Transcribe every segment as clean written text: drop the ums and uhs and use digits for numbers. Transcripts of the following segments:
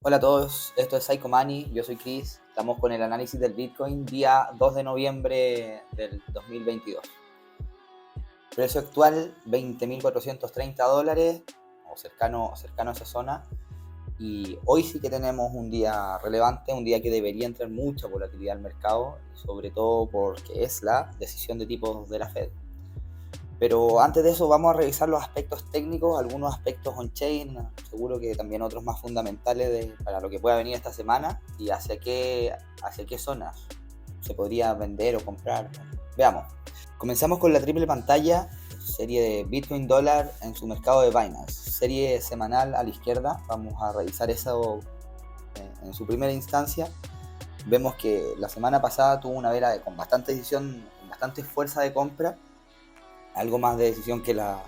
Hola a todos, esto es Psycho Money, yo soy Chris, estamos con el análisis del Bitcoin día 2 de noviembre del 2022. Precio actual $20.430 o cercano a esa zona, y hoy sí que tenemos un día relevante, un día que debería entrar mucha volatilidad al mercado, sobre todo porque es la decisión de tipos de la Fed. Pero antes de eso vamos a revisar los aspectos técnicos, algunos aspectos on-chain, seguro que también otros más fundamentales para lo que pueda venir esta semana y hacia qué zonas se podría vender o comprar. Veamos. Comenzamos con la triple pantalla, serie de Bitcoin dólar en su mercado de Binance. Serie semanal a la izquierda, vamos a revisar eso en su primera instancia. Vemos que la semana pasada tuvo una vela con bastante decisión, con bastante fuerza de compra, algo más de decisión que las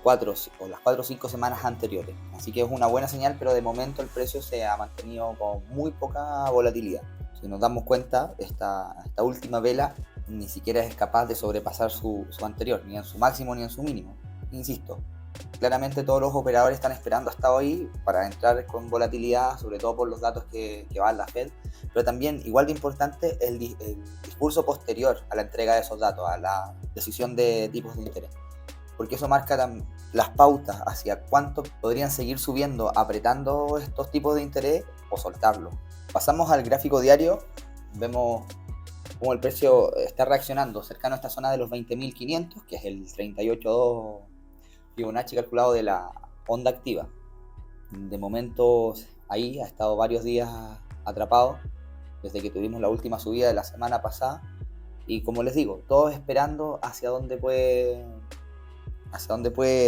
4 o 5 semanas anteriores. Así que es una buena señal, pero de momento el precio se ha mantenido con muy poca volatilidad. Si nos damos cuenta, esta última vela ni siquiera es capaz de sobrepasar su anterior, ni en su máximo ni en su mínimo. Insisto, claramente todos los operadores están esperando hasta hoy para entrar con volatilidad, sobre todo por los datos que va a la Fed, pero también, igual de importante, el discurso posterior a la entrega de esos datos, a la decisión de tipos de interés, porque eso marca las pautas hacia cuánto podrían seguir subiendo, apretando estos tipos de interés o soltarlo. Pasamos al gráfico diario, vemos cómo el precio está reaccionando cercano a esta zona de los 20.500, que es el 38.2 Fibonacci calculado de la onda activa. De momento ahí ha estado varios días atrapado desde que tuvimos la última subida de la semana pasada, y como les digo, todos esperando hacia dónde puede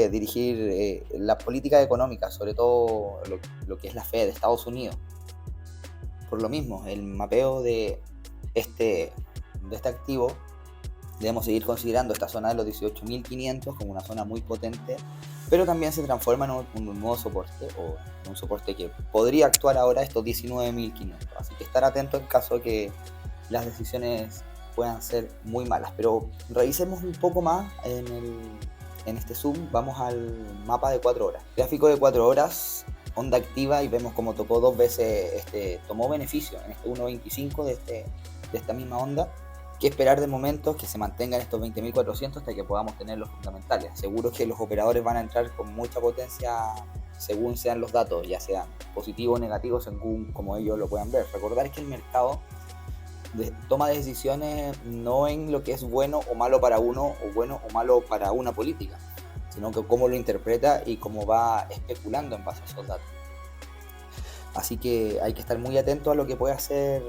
dirigir la política económica, sobre todo lo que es la Fed de Estados Unidos. Por lo mismo, el mapeo de este activo, debemos seguir considerando esta zona de los 18.500 como una zona muy potente, pero también se transforma en un nuevo soporte, o un soporte que podría actuar ahora estos 19.500. Así que estar atento en caso de que las decisiones puedan ser muy malas. Pero revisemos un poco más en este zoom. Vamos al mapa de 4 horas. Gráfico de 4 horas, onda activa, y vemos como tocó dos veces, tomó beneficio en este 1.25 de esta misma onda. ¿Qué esperar de momentos? Que se mantengan estos 20.400 hasta que podamos tener los fundamentales. Seguro que los operadores van a entrar con mucha potencia según sean los datos, ya sean positivos o negativos, según como ellos lo puedan ver. Recordar que el mercado toma decisiones no en lo que es bueno o malo para uno, o bueno o malo para una política, sino que cómo lo interpreta y cómo va especulando en base a esos datos. Así que hay que estar muy atento a lo que puede hacer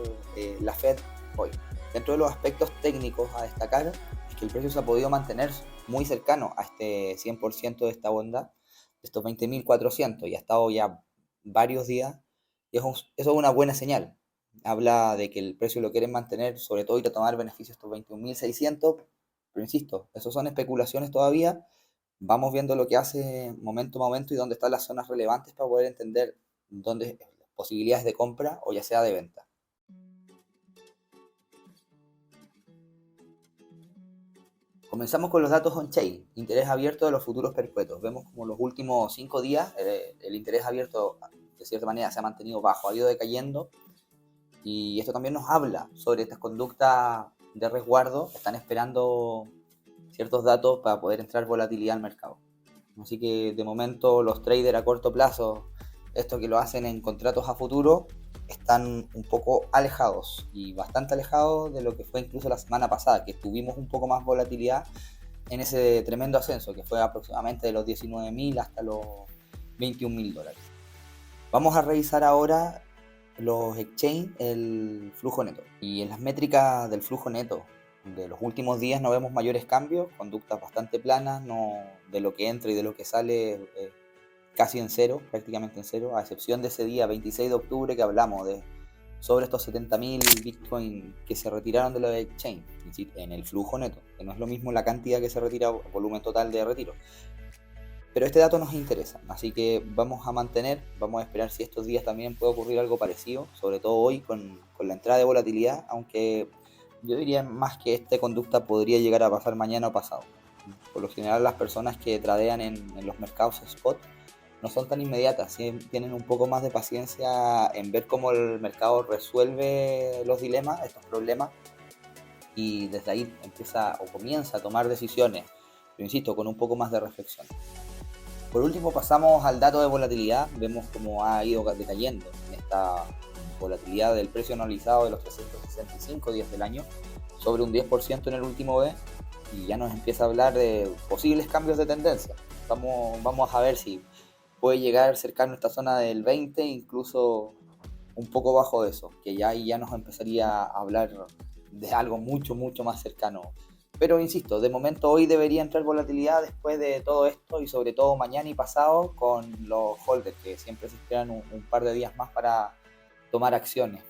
la Fed hoy. Dentro de los aspectos técnicos a destacar es que el precio se ha podido mantener muy cercano a este 100% de esta onda, de estos 20.400, y ha estado ya varios días, y eso es una buena señal. Habla de que el precio lo quieren mantener, sobre todo ir a tomar beneficios estos 21.600, pero insisto, eso son especulaciones todavía. Vamos viendo lo que hace momento a momento y dónde están las zonas relevantes para poder entender dónde posibilidades de compra o ya sea de venta. Comenzamos con los datos on-chain, interés abierto de los futuros perpetuos. Vemos como los últimos 5 días el interés abierto de cierta manera se ha mantenido bajo, ha ido decayendo, y esto también nos habla sobre estas conductas de resguardo. Están esperando ciertos datos para poder entrar volatilidad al mercado. Así que de momento los traders a corto plazo, estos que lo hacen en contratos a futuro, están un poco alejados, y bastante alejados de lo que fue incluso la semana pasada, que tuvimos un poco más volatilidad en ese tremendo ascenso, que fue aproximadamente de los 19.000 hasta los $21.000. Vamos a revisar ahora los exchange, el flujo neto. Y en las métricas del flujo neto de los últimos días no vemos mayores cambios, conductas bastante planas, no, de lo que entra y de lo que sale casi en cero, prácticamente en cero, a excepción de ese día 26 de octubre que hablamos de sobre estos 70.000 Bitcoin que se retiraron de los exchange en el flujo neto, que no es lo mismo la cantidad que se retira o volumen total de retiro. Pero este dato nos interesa, así que vamos a esperar si estos días también puede ocurrir algo parecido, sobre todo hoy con la entrada de volatilidad, aunque yo diría más que esta conducta podría llegar a pasar mañana o pasado. Por lo general las personas que tradean en los mercados spot no son tan inmediatas, ¿sí? Tienen un poco más de paciencia en ver cómo el mercado resuelve los dilemas, estos problemas, y desde ahí empieza o comienza a tomar decisiones, pero insisto, con un poco más de reflexión. Por último, pasamos al dato de volatilidad. Vemos cómo ha ido decayendo en esta volatilidad del precio anualizado de los 365 días del año, sobre un 10% en el último B, y ya nos empieza a hablar de posibles cambios de tendencia. Vamos a ver si puede llegar cercano a esta zona del 20, incluso un poco bajo de eso, que ya nos empezaría a hablar de algo mucho, mucho más cercano. Pero insisto, de momento hoy debería entrar volatilidad después de todo esto, y sobre todo mañana y pasado con los holders, que siempre se esperan un par de días más para tomar acciones.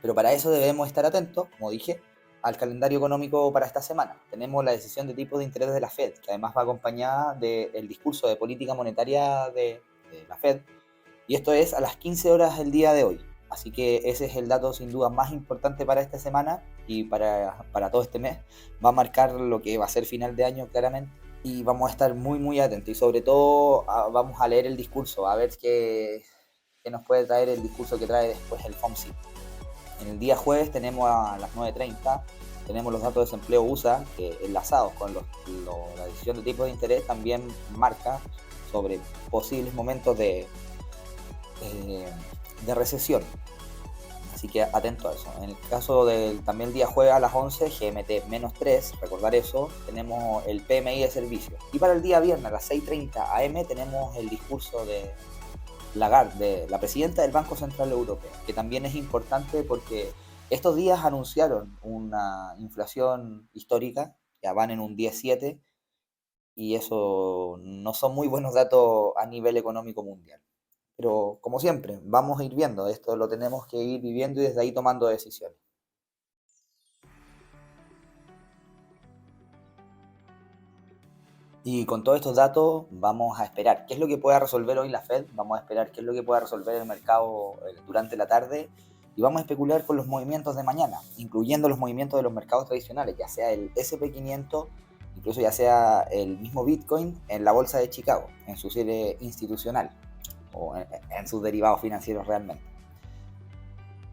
Pero para eso debemos estar atentos, como dije, al calendario económico para esta semana. Tenemos la decisión de tipo de interés de la Fed, que además va acompañada del discurso de política monetaria de la Fed, y esto es a las 15 horas del día de hoy. Así que ese es el dato sin duda más importante para esta semana y para todo este mes. Va a marcar lo que va a ser final de año claramente, y vamos a estar muy muy atentos, y sobre todo vamos a leer el discurso, a ver qué nos puede traer el discurso que trae después el FOMC. En el día jueves tenemos a las 9:30, tenemos los datos de desempleo USA, que enlazados con la decisión de tipo de interés también marca sobre posibles momentos de recesión. Así que atento a eso. En el caso del también el día jueves a las 11, GMT -3, recordar eso, tenemos el PMI de servicios. Y para el día viernes a las 6:30 AM tenemos el discurso de Lagarde, de la presidenta del Banco Central Europeo, que también es importante porque estos días anunciaron una inflación histórica, ya van en un 17, y eso no son muy buenos datos a nivel económico mundial. Pero como siempre, vamos a ir viendo, esto lo tenemos que ir viviendo y desde ahí tomando decisiones. Y con todos estos datos vamos a esperar qué es lo que pueda resolver hoy la Fed, vamos a esperar qué es lo que pueda resolver el mercado durante la tarde, y vamos a especular con los movimientos de mañana, incluyendo los movimientos de los mercados tradicionales, ya sea el SP500, incluso ya sea el mismo Bitcoin en la bolsa de Chicago, en su serie institucional o en sus derivados financieros realmente.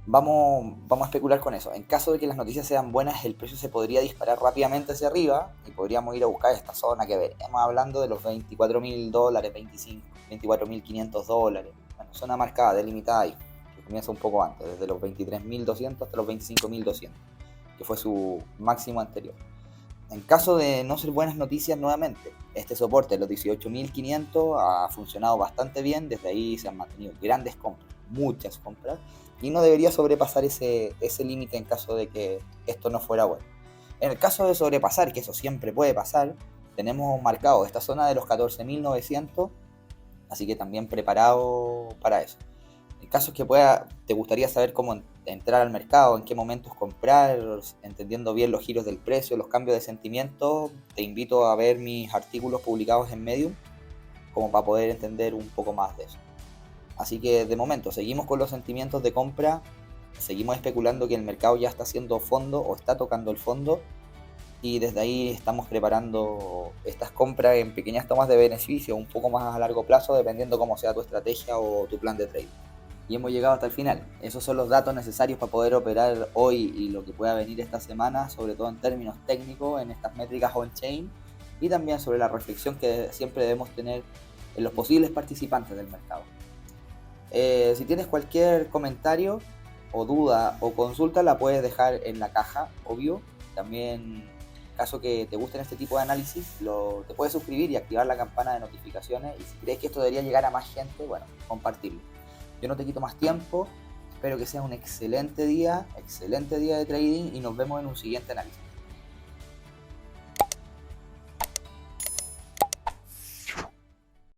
Vamos a especular con eso. En caso de que las noticias sean buenas, el precio se podría disparar rápidamente hacia arriba y podríamos ir a buscar esta zona que veníamos hablando de los $24.000, 24.500 dólares. Bueno, zona marcada, delimitada ahí, que comienza un poco antes, desde los 23.200 hasta los 25.200, que fue su máximo anterior. En caso de no ser buenas noticias, nuevamente, este soporte, los 18.500, ha funcionado bastante bien. Desde ahí se han mantenido grandes compras, muchas compras, y no debería sobrepasar ese límite en caso de que esto no fuera bueno. En el caso de sobrepasar, que eso siempre puede pasar, tenemos marcado esta zona de los 14.900, así que también preparado para eso. En caso que te gustaría saber cómo entrar al mercado, en qué momentos comprar, entendiendo bien los giros del precio, los cambios de sentimiento, te invito a ver mis artículos publicados en Medium, como para poder entender un poco más de eso. Así que de momento seguimos con los sentimientos de compra, seguimos especulando que el mercado ya está haciendo fondo o está tocando el fondo, y desde ahí estamos preparando estas compras en pequeñas tomas de beneficio, un poco más a largo plazo, dependiendo cómo sea tu estrategia o tu plan de trading. Y hemos llegado hasta el final. Esos son los datos necesarios para poder operar hoy y lo que pueda venir esta semana, sobre todo en términos técnicos, en estas métricas on-chain, y también sobre la reflexión que siempre debemos tener en los posibles participantes del mercado. Si tienes cualquier comentario o duda o consulta, la puedes dejar en la caja, obvio. También, en caso que te gusten este tipo de análisis, te puedes suscribir y activar la campana de notificaciones, y si crees que esto debería llegar a más gente, bueno, compartirlo. Yo no te quito más tiempo, espero que sea un excelente día de trading, y nos vemos en un siguiente análisis.